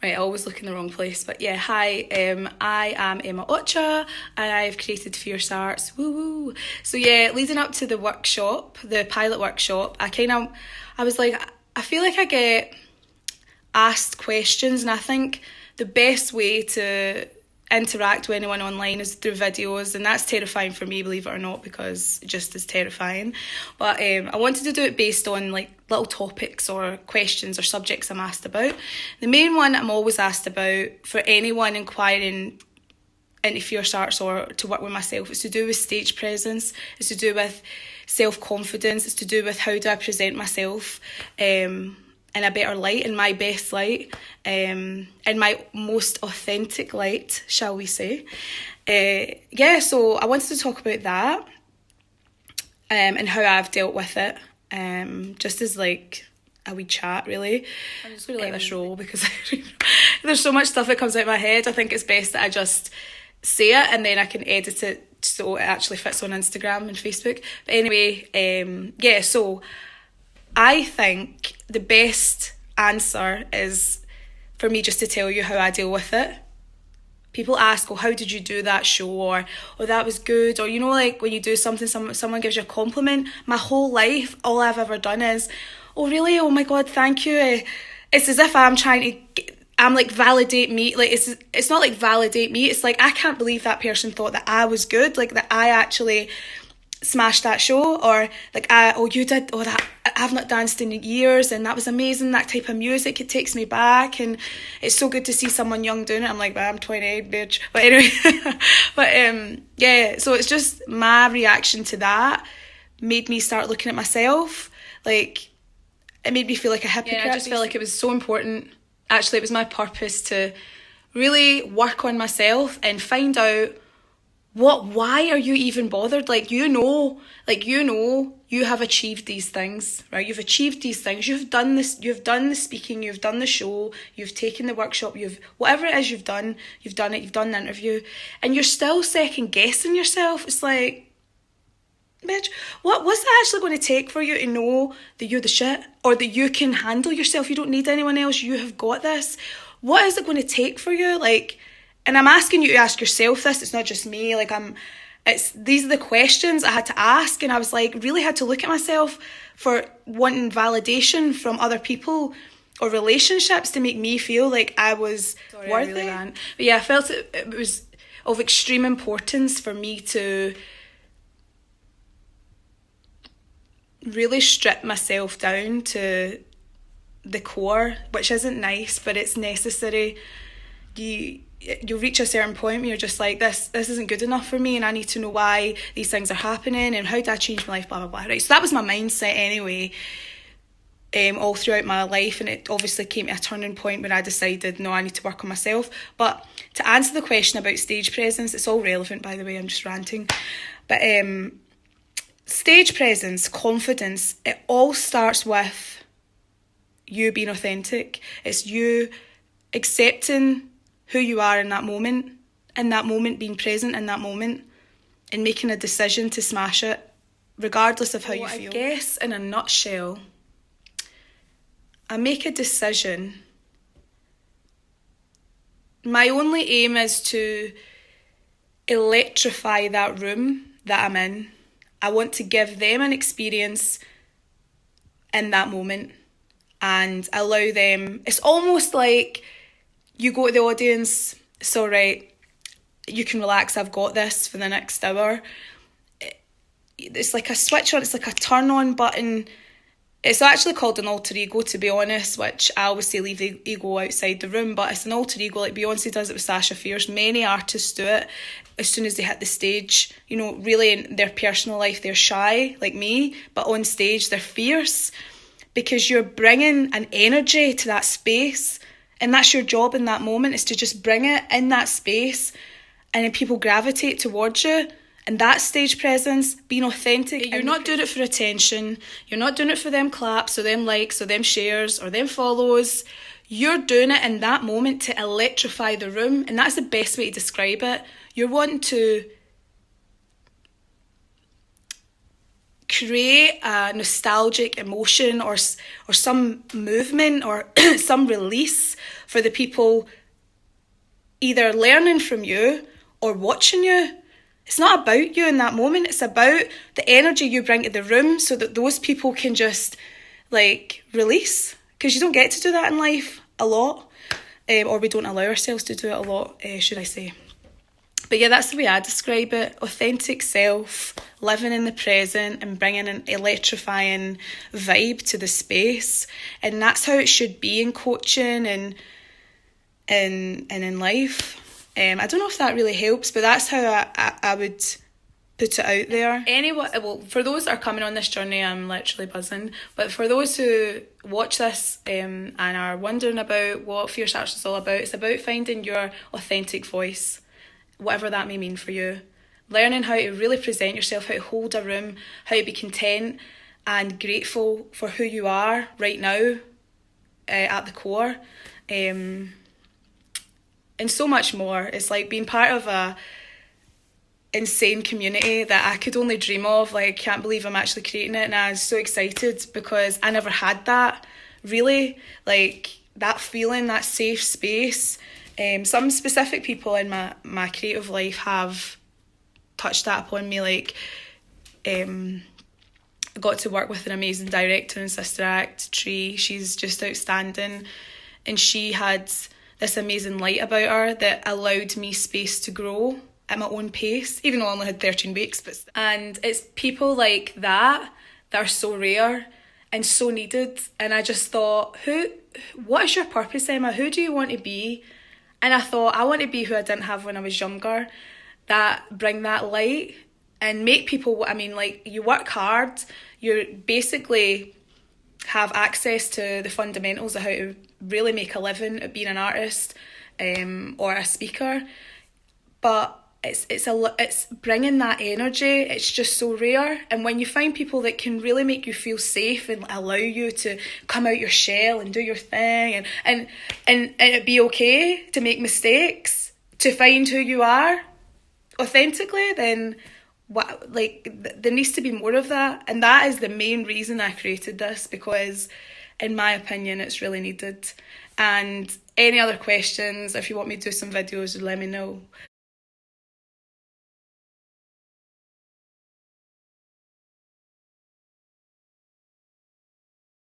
Right, I always look in the wrong place. But yeah, hi, I am Emma Ocha and I've created Fierce Arts. Woo woo. So yeah, leading up to the workshop, the pilot workshop, I was like, I feel like I get asked questions, and I think the best way to interact with anyone online is through videos, and that's terrifying for me, believe it or not, because it just is terrifying. But I wanted to do it based on like little topics or questions or subjects I'm asked about. The main one I'm always asked about for anyone inquiring into Fierce Arts or to work with myself, it's to do with stage presence, it's to do with self-confidence, it's to do with how do I present myself in a better light, in my best light, in my most authentic light, shall we say. So I wanted to talk about that and how I've dealt with it, just as like a wee chat, really. I'm just going to let this roll because there's so much stuff that comes out of my head. I think it's best that I just say it and then I can edit it so it actually fits on Instagram and Facebook. But anyway, so I think the best answer is for me just to tell you how I deal with it. People ask, oh, how did you do that show? Or, oh, that was good. Or, you know, like when you do something, someone gives you a compliment. My whole life, all I've ever done is, oh, really? Oh, my God, thank you. It's as if I'm trying to, I'm like, validate me. Like, it's not like validate me. It's like, I can't believe that person thought that I was good. Like, that I actually smashed that show. Or like, you did, that, I've not danced in years and that was amazing. That type of music, it takes me back, and it's so good to see someone young doing it. I'm like, I'm 28, bitch. But anyway, so it's just my reaction to that made me start looking at myself. Like, it made me feel like a hypocrite. I just felt like it was so important. Actually, it was my purpose to really work on myself and find out why are you even bothered? Like, you know you have achieved these things, right? You've achieved these things. You've done this, you've done the speaking, you've done the show, you've taken the workshop, whatever it is you've done it, you've done the interview, and you're still second guessing yourself. It's like, bitch, what's that actually going to take for you to know that you're the shit or that you can handle yourself? You don't need anyone else. You have got this. What is it going to take for you? Like, and I'm asking you to ask yourself this. It's not just me. Like, these are the questions I had to ask, and I was like, really had to look at myself for wanting validation from other people or relationships to make me feel like I was worthy. But yeah, I felt it was of extreme importance for me to really strip myself down to the core, which isn't nice, but it's necessary. You'll reach a certain point where you're just like, this isn't good enough for me, and I need to know why these things are happening and how do I change my life, blah blah blah, right? So that was my mindset anyway, all throughout my life, and it obviously came to a turning point when I decided, no, I need to work on myself. But to answer the question about stage presence, it's all relevant, by the way, I'm just ranting, but stage presence, confidence, it all starts with you being authentic. It's you accepting who you are in that moment, being present in that moment, and making a decision to smash it, regardless of how you feel. I guess in a nutshell, I make a decision. My only aim is to electrify that room that I'm in. I want to give them an experience in that moment and allow them. It's almost like you go to the audience, it's all right, you can relax, I've got this for the next hour. It's like a switch on, it's like a turn on button. It's actually called an alter ego, to be honest, which I always say leave the ego outside the room, but it's an alter ego, like Beyonce does it with Sasha Fierce. Many artists do it as soon as they hit the stage. You know, really in their personal life, they're shy, like me, but on stage, they're fierce, because you're bringing an energy to that space, and that's your job in that moment, is to just bring it in that space, and then people gravitate towards you. And that stage presence, being authentic. You're not doing it for attention. You're not doing it for them claps or them likes or them shares or them follows. You're doing it in that moment to electrify the room. And that's the best way to describe it. You're wanting to create a nostalgic emotion or some movement or some release for the people either learning from you or watching you. It's not about you in that moment. It's about the energy you bring to the room so that those people can just like release. Because you don't get to do that in life a lot. Or we don't allow ourselves to do it a lot, should I say. But yeah, that's the way I describe it. Authentic self, living in the present and bringing an electrifying vibe to the space. And that's how it should be in coaching and in life. I don't know if that really helps, but that's how I would put it out there. Anyway, well, for those that are coming on this journey, I'm literally buzzing. But for those who watch this and are wondering about what Fierce Arts is all about, it's about finding your authentic voice, whatever that may mean for you. Learning how to really present yourself, how to hold a room, how to be content and grateful for who you are right now at the core. And so much more. It's like being part of a insane community that I could only dream of. Like, can't believe I'm actually creating it, and I'm so excited because I never had that, really. Like, that feeling, that safe space. Some specific people in my creative life have touched that upon me. Like, I got to work with an amazing director in Sister Act, Tree. She's just outstanding, and she had this amazing light about her that allowed me space to grow at my own pace, even though I only had 13 weeks. And it's people like that are so rare and so needed. And I just thought, what is your purpose, Emma? Who do you want to be? And I thought, I want to be who I didn't have when I was younger, that bring that light and make people, I mean, like, you work hard, you basically have access to the fundamentals of how to really make a living at being an artist or a speaker, but it's bringing that energy. It's just so rare. And when you find people that can really make you feel safe and allow you to come out your shell and do your thing and it be okay to make mistakes, to find who you are authentically, then there needs to be more of that. And that is the main reason I created this, because in my opinion it's really needed. And any other questions, if you want me to do some videos, let me know.